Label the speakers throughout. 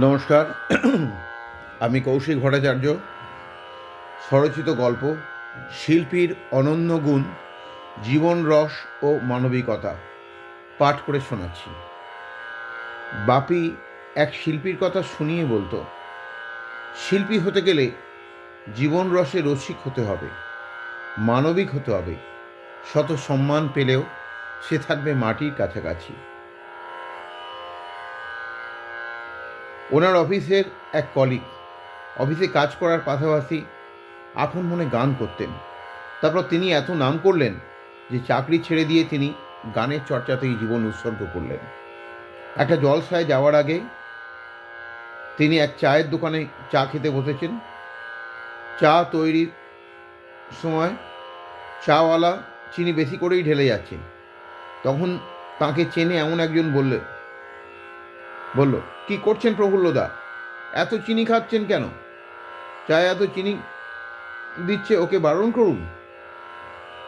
Speaker 1: নমস্কার। আমি কৌশিক ভট্টাচার্য। স্বরচিত গল্প শিল্পীর অনন্য গুণ, জীবন রস ও মানবিকতা পাঠ করে শোনাচ্ছি। বাপি এক শিল্পীর কথা শুনিয়ে বলতো, শিল্পী হতে গেলে জীবন রসে রসিক হতে হবে, মানবিক হতে হবে। শত সম্মান পেলেও সে থাকবে মাটির কাছাকাছি। ওনার অফিসের এক কলিগ অফিসে কাজ করার পাশাপাশি আপন মনে গান করতেন। তারপর তিনি এত নাম করলেন যে চাকরি ছেড়ে দিয়ে তিনি গানের চর্চাতেই জীবন উৎসর্গ করলেন। একটা জলসায় যাওয়ার আগে তিনি এক চায়ের দোকানে চা খেতে বসেছেন। চা তৈরির সময় চাওয়ালা চিনি বেশি করেই ঢেলে যাচ্ছে। তখন তাকে চেনে এমন একজন বলল, কি করছেন প্রফুল্লদা, এত চিনি খাচ্ছেন কেন? চায়ে এত চিনি দিচ্ছে, ওকে বারণ করুন।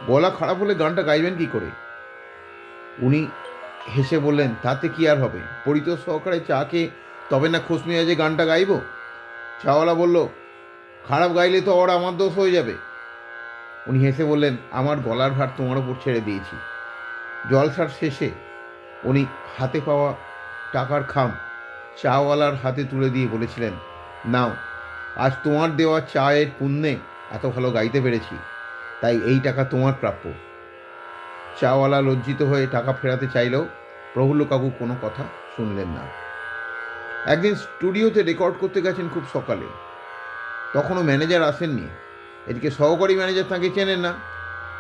Speaker 1: গলা খারাপ হলে গানটা গাইবেন কি করে? উনি হেসে বললেন, তাতে কি আর হবে, পরিতোষ সহকারে চা খেয়ে তবে না খোশ মেজাজে গানটা গাইব। চাওয়ালা বলল, খারাপ গাইলে তো ওরা আমার দোষ হয়ে যাবে। উনি হেসে বললেন, আমার গলার ভার তোমার ওপর ছেড়ে দিয়েছি। জলসার শেষে উনি হাতে পাওয়া টাকার খাম চাওয়ালার হাতে তুলে দিয়ে বলেছিলেন, নাও, আজ তোমার দেওয়া চায়ের পুণ্যে এত ভালো গাইতে পেরেছি, তাই এই টাকা তোমার প্রাপ্য। চাওয়ালা লজ্জিত হয়ে টাকা ফেরাতে চাইলেও প্রফুল্ল কাকু কোনো কথা শুনলেন না। একদিন স্টুডিওতে রেকর্ড করতে গেছেন খুব সকালে, তখনও ম্যানেজার আসেননি। এদিকে সহকারী ম্যানেজার তাকে চেনেন না।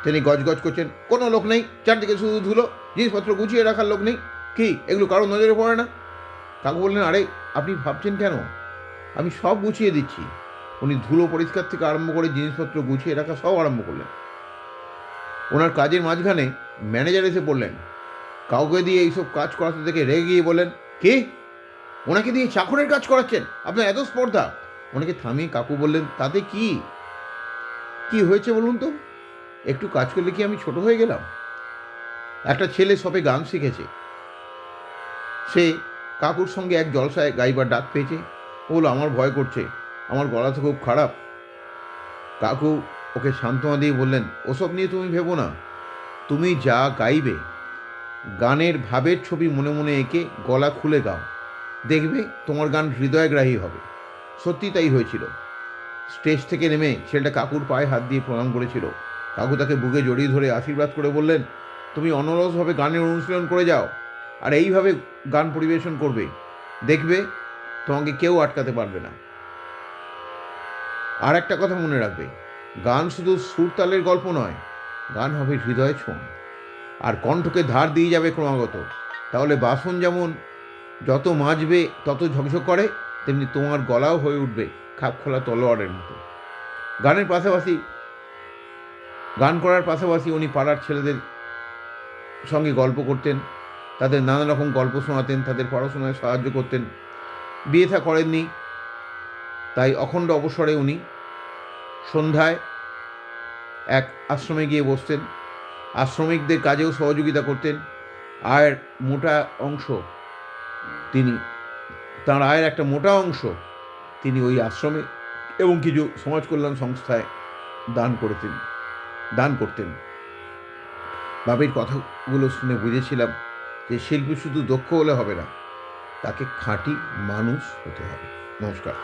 Speaker 1: তিনি গজগজ করছেন, কোনো লোক নেই, চারদিকে শুধু ধুলো, জিনিসপত্র গুছিয়ে রাখার লোক নেই, কি এগুলো কারোর নজরে পড়ে না? কাকু বললেন, আরে আপনি ভাবছেন কেন, আমি সব গুছিয়ে দিচ্ছি। উনি ধুলো পরিষ্কার থেকে আরম্ভ করে জিনিসপত্র গুছিয়ে রাখা সব আরম্ভ করলেন। ওনার কাজের মাঝখানে ম্যানেজার এসে বললেন, কাউকে দিয়ে এইসব কাজ করাতে দেখে রেগে গিয়ে বললেন, কে, ওনাকে দিয়ে চাকরের কাজ করাচ্ছেন, আপনার এত স্পর্ধা? ওনাকে থামিয়ে কাকু বললেন, তাতে কি কি হয়েছে বলুন তো, একটু কাজ করলে কি আমি ছোট হয়ে গেলাম? একটা ছেলে সবে গান শিখেছে, সে কাকুর সঙ্গে এক জলসায় গাইবার ডাক পেয়েছে। ও বলল, আমার ভয় করছে, আমার গলা তো খুব খারাপ। কাকু ওকে সান্ত্বনা দিয়ে বললেন, ওসব নিয়ে তুমি ভেবো না, তুমি যা গাইবে গানের ভাবের ছবি মনে মনে এঁকে গলা খুলে গাও, দেখবে তোমার গান হৃদয়গ্রাহী হবে। সত্যি তাই হয়েছিল। স্টেজ থেকে নেমে ছেলেটা কাকুর পায়ে হাত দিয়ে প্রণাম করেছিল। কাকু তাকে বুকে জড়িয়ে ধরে আশীর্বাদ করে বললেন, তুমি অনলসভাবে গানের অনুশীলন করে যাও, আর এইভাবে গান পরিবেশন করবে, দেখবে তোমাকে কেউ আটকাতে পারবে না। আর একটা কথা মনে রাখবে, গান শুধু সুরতালের গল্প নয়, গান হবে হৃদয় ছোঁয়া, আর কণ্ঠকে ধার দিয়ে যাবে ক্রমাগত। তাহলে বাসন যেমন যত মাজবে তত ঝকঝক করে, তেমনি তোমার গলাও হয়ে উঠবে খাপ খোলা তলোয়ারের মতো। গানের পাশাপাশি গান করার পাশাপাশি উনি পাড়ার ছেলেদের সঙ্গে গল্প করতেন, তাদের নানা রকম গল্প শোনাতেন, তাদের পড়াশোনায় সাহায্য করতেন। বিয়ে থা করেননি, তাই অখণ্ড অবসরে উনি সন্ধ্যায় এক আশ্রমে গিয়ে বসতেন, আশ্রমিকদের কাজেও সহযোগিতা করতেন। আয়ের মোটা অংশ তিনি তাঁর আয়ের একটা মোটা অংশ তিনি ওই আশ্রমে এবং কিছু সমাজ কল্যাণ সংস্থায় দান করতেন। বাবির কথাগুলো শুনে বুঝেছিলাম যে শিল্পী শুধু দক্ষ হলে হবে না, তাকে খাঁটি মানুষ হতে হবে। নমস্কার।